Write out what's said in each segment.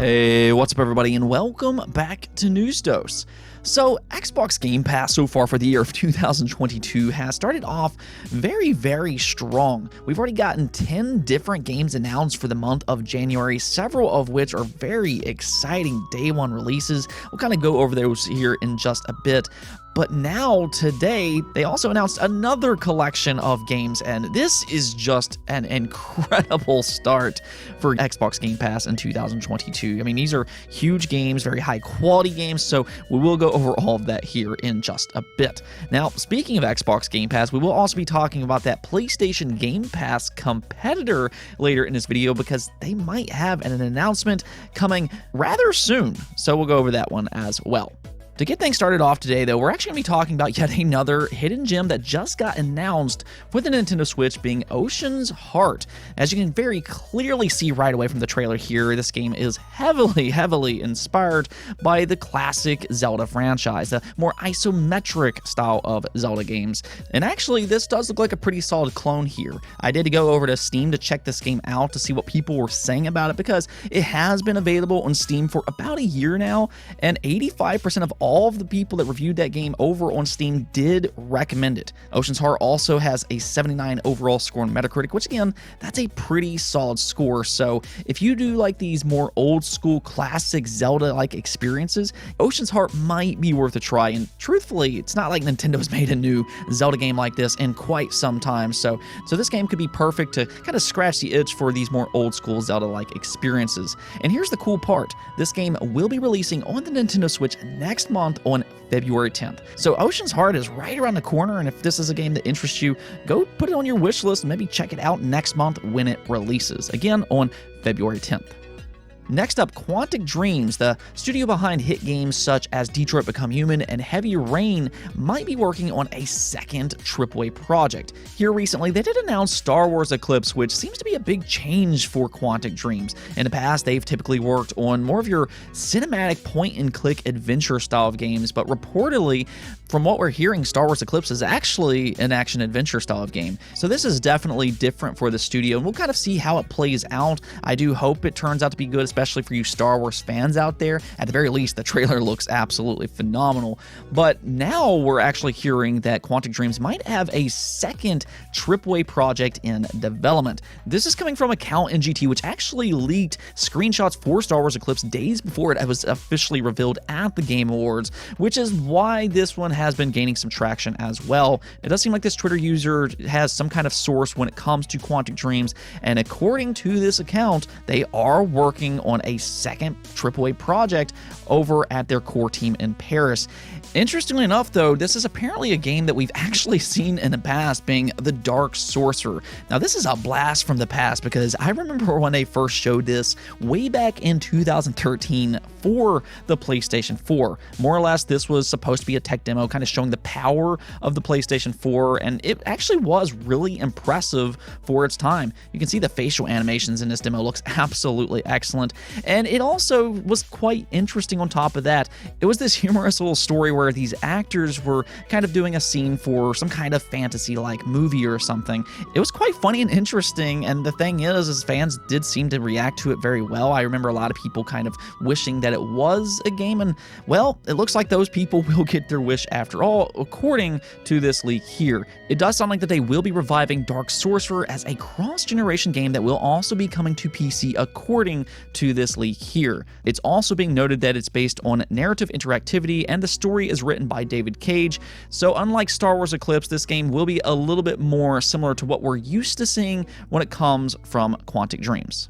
Hey, what's up everybody, and welcome back to News Dose. So, Xbox Game Pass so far for the year of 2022 has started off very strong. We've already gotten 10 different games announced for the month of January, several of which are very exciting day one releases. We'll kind of go over those here in just a bit. But now, today, they also announced another collection of games, and this is just an incredible start for Xbox Game Pass in 2022. I mean, these are huge games, very high-quality games, so we will go over all of that here in just a bit. Now, speaking of Xbox Game Pass, we will also be talking about that PlayStation Game Pass competitor later in this video because they might have an announcement coming rather soon, so we'll go over that one as well. To get things started off today, though, we're actually going to be talking about yet another hidden gem that just got announced with the Nintendo Switch, being Ocean's Heart. As you can very clearly see right away from the trailer here, this game is heavily inspired by the classic Zelda franchise, the more isometric style of Zelda games. And actually, this does look like a pretty solid clone here. I did go over to Steam to check this game out to see what people were saying about it, because it has been available on Steam for about a year now, and 85% of all of the people that reviewed that game over on Steam did recommend it. Ocean's Heart also has a 79 overall score on Metacritic, which again, that's a pretty solid score. So if you do like these more old school classic Zelda-like experiences, Ocean's Heart might be worth a try. And truthfully, it's not like Nintendo's made a new Zelda game like this in quite some time. So this game could be perfect to kind of scratch the itch for these more old school Zelda-like experiences. And here's the cool part. This game will be releasing on the Nintendo Switch next month on February 10th. So Ocean's Heart is right around the corner, and if this is a game that interests you, go put it on your wish list and maybe check it out next month when it releases, again on February 10th. Next up, Quantic Dreams, the studio behind hit games such as Detroit Become Human and Heavy Rain, might be working on a second AAA project. Here recently, they did announce Star Wars Eclipse, which seems to be a big change for Quantic Dreams. In the past, they've typically worked on more of your cinematic point-and-click adventure style of games, but reportedly, from what we're hearing, Star Wars Eclipse is actually an action-adventure style of game. So this is definitely different for the studio, and we'll kind of see how it plays out. I do hope it turns out to be good, especially for you Star Wars fans out there. At the very least, the trailer looks absolutely phenomenal. But now we're actually hearing that Quantic Dreams might have a second AAA project in development. This is coming from Account NGT, which actually leaked screenshots for Star Wars Eclipse days before it was officially revealed at the Game Awards, which is why this one has been gaining some traction as well. It does seem like this Twitter user has some kind of source when it comes to Quantic Dreams, and according to this account, they are working on a second AAA project over at their core team in Paris. Interestingly enough, though, this is apparently a game that we've actually seen in the past, being The Dark Sorcerer. Now, this is a blast from the past, because I remember when they first showed this way back in 2013 for the PlayStation 4. More or less, this was supposed to be a tech demo, kind of showing the power of the PlayStation 4, and it actually was really impressive for its time. You can see the facial animations in this demo looks absolutely excellent, and it also was quite interesting on top of that. It was this humorous little story where these actors were kind of doing a scene for some kind of fantasy-like movie or something. It was quite funny and interesting, and the thing is fans did seem to react to it very well. I remember a lot of people kind of wishing that it was a game, and well, it looks like those people will get their wish after all, according to this leak here. It does sound like that they will be reviving Dark Sorcerer as a cross-generation game that will also be coming to PC, according to this leak here. It's also being noted that it's based on narrative interactivity, and the story is written by David Cage. So unlike Star Wars Eclipse, this game will be a little bit more similar to what we're used to seeing when it comes from Quantic Dreams.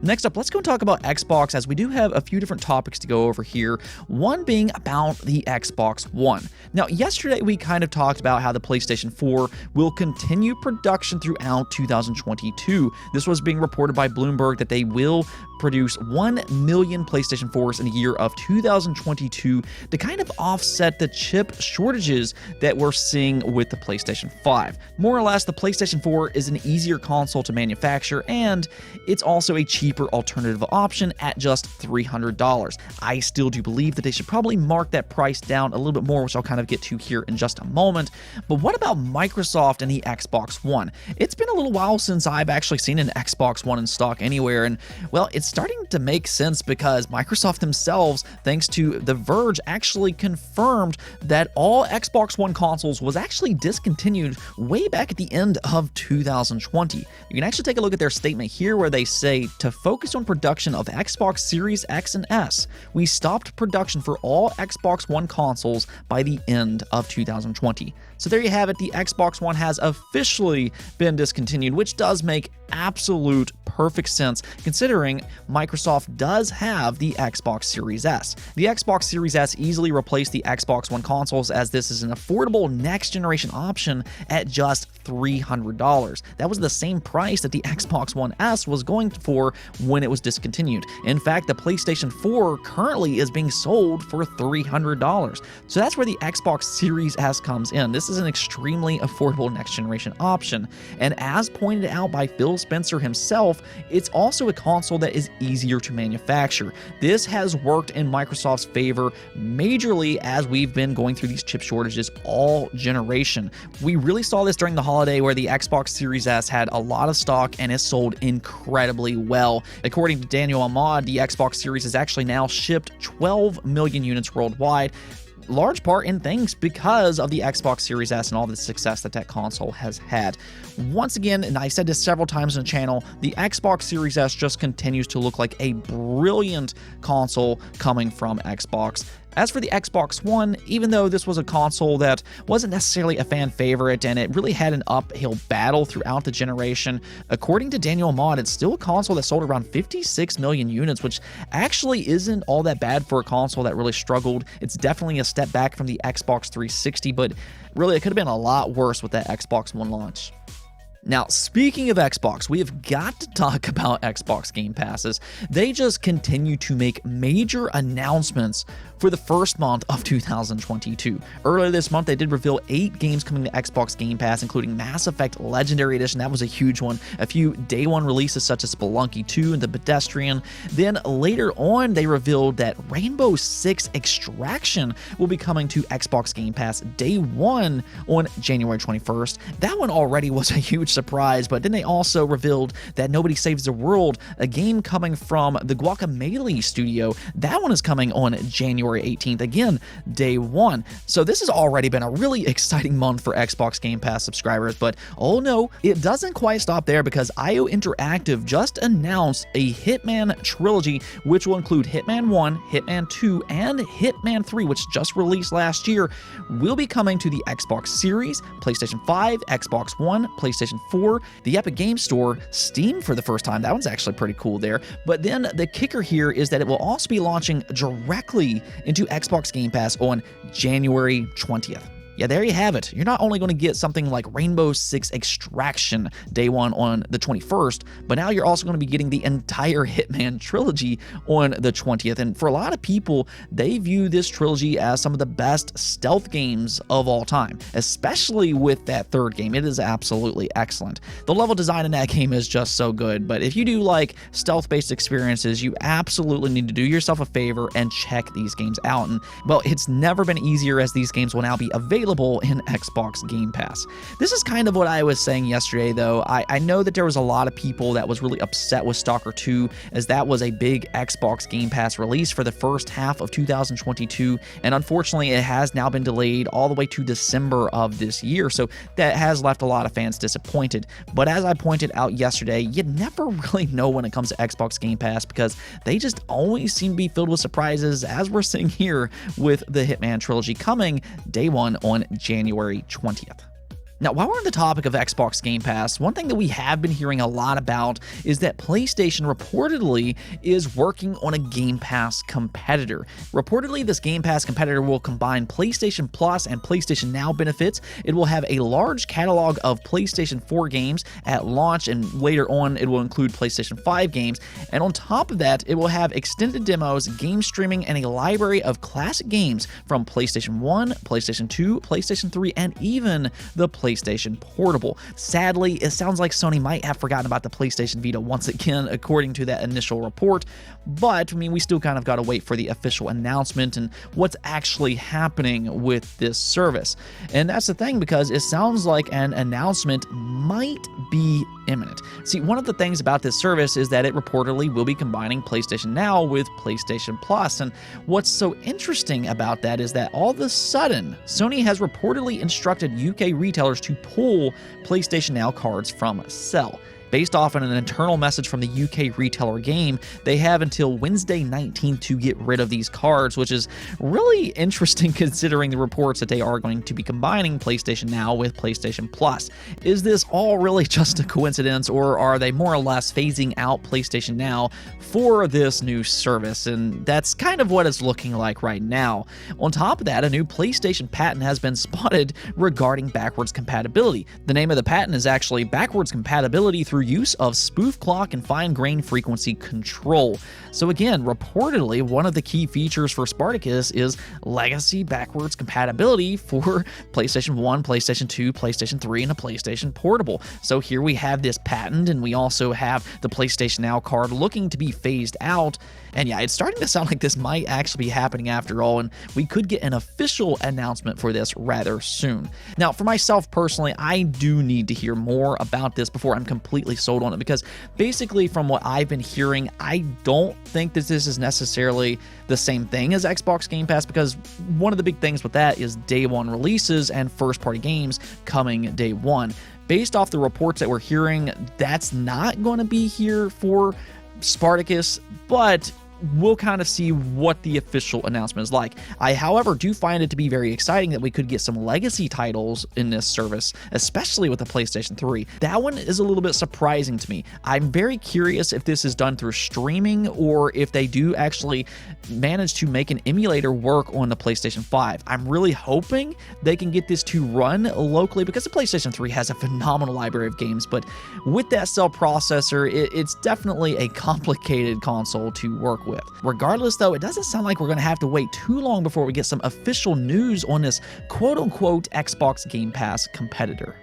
Next up, let's go and talk about Xbox, as we do have a few different topics to go over here, one being about the Xbox One. Now, yesterday we kind of talked about how the PlayStation 4 will continue production throughout 2022. This was being reported by Bloomberg that they will produce 1 million PlayStation 4s in the year of 2022 to kind of offset the chip shortages that we're seeing with the PlayStation 5. More or less, the PlayStation 4 is an easier console to manufacture, and it's also a cheaper cheaper alternative option at just $300. I still do believe that they should probably mark that price down a little bit more, which I'll kind of get to here in just a moment. But what about Microsoft and the Xbox One? It's been a little while since I've actually seen an Xbox One in stock anywhere, and well, it's starting to make sense because Microsoft themselves, thanks to The Verge, actually confirmed that all Xbox One consoles was actually discontinued way back at the end of 2020. You can actually take a look at their statement here where they say, to focus on production of Xbox Series X and S, we stopped production for all Xbox One consoles by the end of 2020. So there you have it, the Xbox One has officially been discontinued, which does make absolute perfect sense considering Microsoft does have the Xbox Series S. The Xbox Series S easily replaced the Xbox One consoles as this is an affordable next generation option at just $300. That was the same price that the Xbox One S was going for when it was discontinued. In fact, the PlayStation 4 currently is being sold for $300. So that's where the Xbox Series S comes in. This is an extremely affordable next generation option. And as pointed out by Phil Spencer himself, it's also a console that is easier to manufacture. This has worked in Microsoft's favor majorly as we've been going through these chip shortages all generation. We really saw this during the holiday where the Xbox Series S had a lot of stock and it sold incredibly well. According to Daniel Ahmad, the Xbox Series has actually now shipped 12 million units worldwide, large part in thanks because of the Xbox Series S and all the success that that console has had. Once again, and I said this several times in the channel, the Xbox Series S just continues to look like a brilliant console coming from Xbox. As for the Xbox One, even though this was a console that wasn't necessarily a fan favorite and it really had an uphill battle throughout the generation, according to Daniel Ahmad, it's still a console that sold around 56 million units, which actually isn't all that bad for a console that really struggled. It's definitely a step back from the Xbox 360, but really it could have been a lot worse with that Xbox One launch. Now, speaking of Xbox, we have got to talk about Xbox Game Passes. They just continue to make major announcements for the first month of 2022. Earlier this month, they did reveal 8 games coming to Xbox Game Pass, including Mass Effect Legendary Edition. That was a huge one. A few day one releases such as Spelunky 2 and The Pedestrian. Then later on, they revealed that Rainbow Six Extraction will be coming to Xbox Game Pass day one on January 21st. That one already was a huge surprise, but then they also revealed that Nobody Saves the World, a game coming from the Guacamelee studio, that one is coming on January 18th, again, day one. So this has already been a really exciting month for Xbox Game Pass subscribers, but oh no, it doesn't quite stop there because IO Interactive just announced a Hitman trilogy, which will include Hitman 1, Hitman 2, and Hitman 3, which just released last year, will be coming to the Xbox Series, PlayStation 5, Xbox One, PlayStation 4, the Epic Games Store, Steam for the first time. That one's actually pretty cool there. But then the kicker here is that it will also be launching directly into Xbox Game Pass on January 20th. Yeah, there you have it. You're not only going to get something like Rainbow Six Extraction day one on the 21st, but now you're also going to be getting the entire Hitman trilogy on the 20th. And for a lot of people, they view this trilogy as some of the best stealth games of all time, especially with that third game. It is absolutely excellent. The level design in that game is just so good, but if you do like stealth-based experiences, you absolutely need to do yourself a favor and check these games out. And well, it's never been easier as these games will now be available in Xbox Game Pass. This is kind of what I was saying yesterday, though. I know that there was a lot of people that was really upset with Stalker 2, as that was a big Xbox Game Pass release for the first half of 2022, and unfortunately it has now been delayed all the way to December of this year, so that has left a lot of fans disappointed. But as I pointed out yesterday, you never really know when it comes to Xbox Game Pass because they just always seem to be filled with surprises, as we're seeing here with the Hitman trilogy coming day one on January 20th. Now, while we're on the topic of Xbox Game Pass, one thing that we have been hearing a lot about is that PlayStation reportedly is working on a Game Pass competitor. Reportedly, this Game Pass competitor will combine PlayStation Plus and PlayStation Now benefits. It will have a large catalog of PlayStation 4 games at launch, and later on, it will include PlayStation 5 games. And on top of that, it will have extended demos, game streaming, and a library of classic games from PlayStation 1, PlayStation 2, PlayStation 3, and even the PlayStation PlayStation Portable. Sadly, it sounds like Sony might have forgotten about the PlayStation Vita once again, according to that initial report, but I mean, we still kind of got to wait for the official announcement and what's actually happening with this service. And that's the thing, because it sounds like an announcement might be imminent. See, one of the things about this service is that it reportedly will be combining PlayStation Now with PlayStation Plus, and what's so interesting about that is that all of a sudden, Sony has reportedly instructed UK retailers to pull PlayStation Now cards from sale. Based off on an internal message from the UK retailer Game, they have until Wednesday 19th to get rid of these cards, which is really interesting considering the reports that they are going to be combining PlayStation Now with PlayStation Plus. Is this all really just a coincidence, or are they more or less phasing out PlayStation Now for this new service? And that's kind of what it's looking like right now. On top of that, a new PlayStation patent has been spotted regarding backwards compatibility. The name of the patent is actually backwards compatibility through use of spoof clock and fine grain frequency control. So again, reportedly, one of the key features for Spartacus is legacy backwards compatibility for PlayStation 1, PlayStation 2, PlayStation 3, and a PlayStation Portable. So here we have this patent, and we also have the PlayStation Now card looking to be phased out. And yeah, it's starting to sound like this might actually be happening after all, and we could get an official announcement for this rather soon. Now, for myself personally, I do need to hear more about this before I'm completely sold on it, because basically from what I've been hearing, I don't think that this is necessarily the same thing as Xbox Game Pass, because one of the big things with that is day one releases and first-party games coming day one. Based off the reports that we're hearing, that's not going to be here for Spartacus, but we'll kind of see what the official announcement is like. I, however, do find it to be very exciting that we could get some legacy titles in this service, especially with the PlayStation 3. That one is a little bit surprising to me. I'm very curious if this is done through streaming or if they do actually manage to make an emulator work on the PlayStation 5. I'm really hoping they can get this to run locally, because the PlayStation 3 has a phenomenal library of games, but with that cell processor, it's definitely a complicated console to work with. Regardless, though, it doesn't sound like we're going to have to wait too long before we get some official news on this quote-unquote Xbox Game Pass competitor.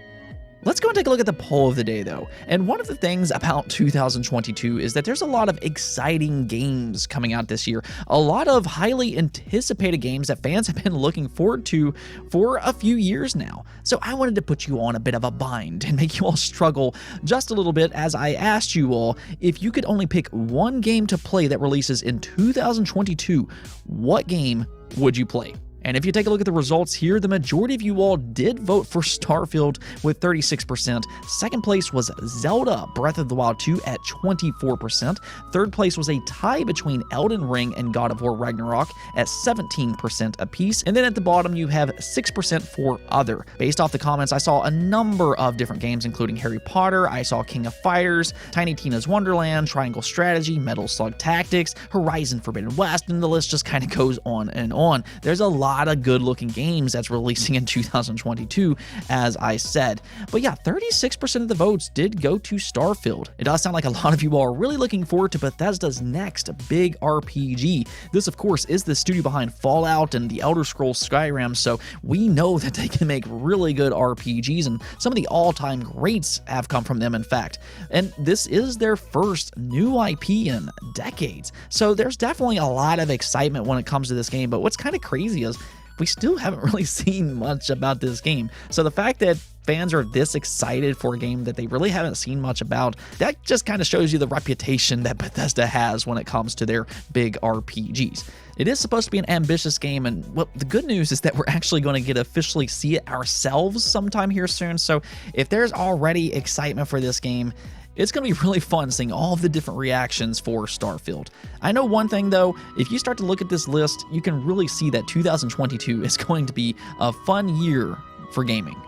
Let's go and take a look at the poll of the day, though. And one of the things about 2022 is that there's a lot of exciting games coming out this year. A lot of highly anticipated games that fans have been looking forward to for a few years now. So I wanted to put you on a bit of a bind and make you all struggle just a little bit, as I asked you all, if you could only pick one game to play that releases in 2022, what game would you play? And if you take a look at the results here, the majority of you all did vote for Starfield with 36%. Second place was Zelda Breath of the Wild 2 at 24%. Third place was a tie between Elden Ring and God of War Ragnarok at 17% apiece. And then at the bottom, you have 6% for other. Based off the comments, I saw a number of different games, including Harry Potter, I saw King of Fighters, Tiny Tina's Wonderland, Triangle Strategy, Metal Slug Tactics, Horizon Forbidden West, and the list just kind of goes on and on. There's a lot of good-looking games that's releasing in 2022, as I said. But yeah, 36% of the votes did go to Starfield. It does sound like a lot of you all are really looking forward to Bethesda's next big RPG. This, of course, is the studio behind Fallout and the Elder Scrolls Skyrim, so we know that they can make really good RPGs, and some of the all-time greats have come from them, in fact. And this is their first new IP in decades, so there's definitely a lot of excitement when it comes to this game. But what's kind of crazy is we still haven't really seen much about this game. So the fact that fans are this excited for a game that they really haven't seen much about, that just kind of shows you the reputation that Bethesda has when it comes to their big RPGs. It is supposed to be an ambitious game, and well, the good news is that we're actually going to get to officially see it ourselves sometime here soon. So if there's already excitement for this game, it's going to be really fun seeing all of the different reactions for Starfield. I know one thing, though, if you start to look at this list, you can really see that 2022 is going to be a fun year for gaming.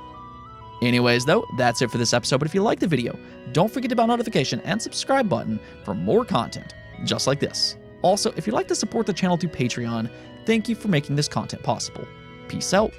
Anyways, though, that's it for this episode, but if you liked the video, don't forget to bell notification and subscribe button for more content just like this. Also, if you'd like to support the channel through Patreon, thank you for making this content possible. Peace out.